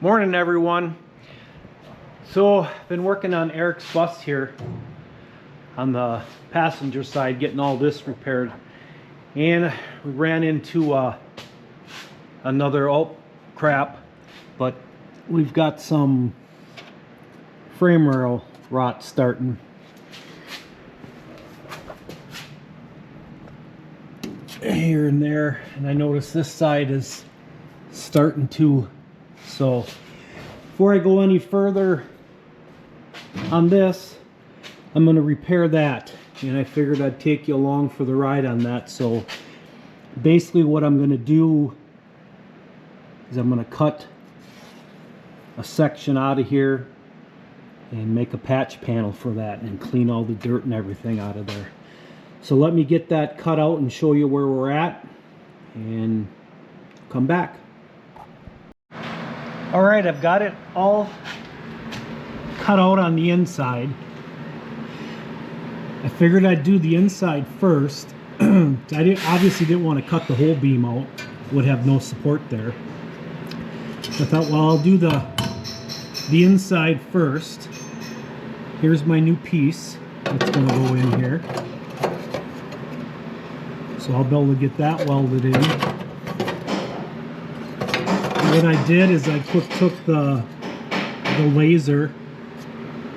Morning everyone. So been working on Eric's bus here on the passenger side, getting all this repaired, and we ran into another crap, but we've got some frame rail rot starting. Here and there, and I noticed this side is starting to. So before I go any further on this, I'm going to repair that, and I figured I'd take you along for the ride on that. So basically what I'm going to do is I'm going to cut a section out of here and make a patch panel for that and clean all the dirt and everything out of there. So let me get that cut out and show you where we're at and come back. Alright, I've got it all cut out on the inside. I figured I'd do the inside first. Obviously didn't want to cut the whole beam out. Would have no support there. I thought, well, I'll do the inside first. Here's my new piece that's going to go in here. So I'll be able to get that welded in. What I did is I took the laser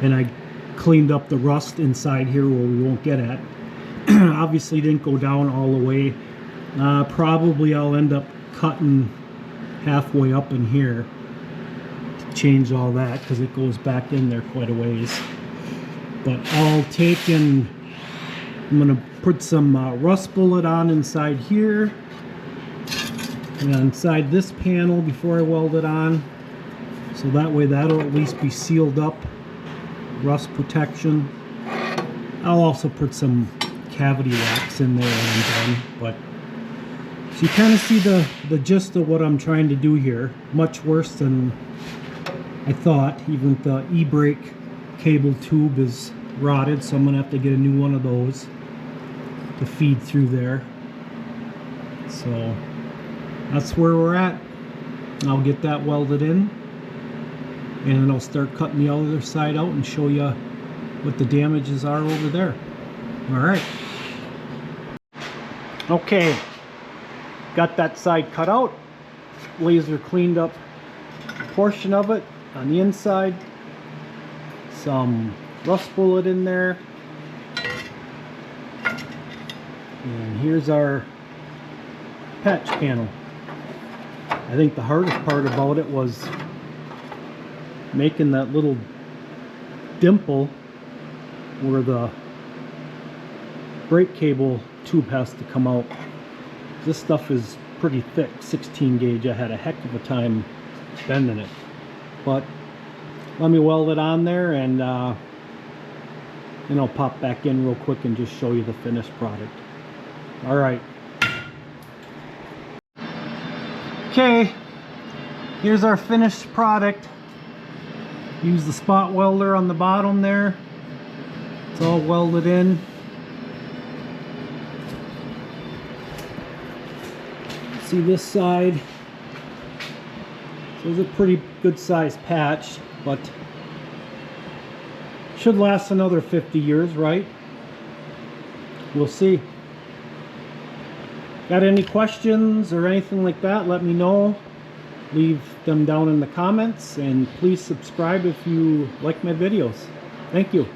and I cleaned up the rust inside here where we won't get at. Obviously didn't go down all the way. Probably I'll end up cutting halfway up in here to change all that because it goes back in there quite a ways. But I'll take and I'm going to put some rust bullet on inside here and inside this panel before I weld it on, so that way that'll at least be sealed up, rust protection. I'll also put some cavity wax in there when I'm done. But so you kind of see the gist of what I'm trying to do here. Much worse than I thought. Even the e-brake cable tube is rotted, so I'm gonna have to get a new one of those to feed through there. So that's where we're at. I'll get that welded in and then I'll start cutting the other side out and show you what the damages are over there. Alright. Okay, got that side cut out. Laser cleaned up a portion of it on the inside. Some rust bullet in there. And here's our patch panel. I think the hardest part about it was making that little dimple where the brake cable tube has to come out. This stuff is pretty thick, 16 gauge. I had a heck of a time bending it. But let me weld it on there and then I'll pop back in real quick and just show you the finished product. Alright. Okay, here's our finished product. Use the spot welder on the bottom there. It's all welded in. See this side. So it's a pretty good sized patch, but should last another 50 years, right? We'll see. Got any questions or anything like that, let me know. Leave them down in the comments, and please subscribe if you like my videos. Thank you.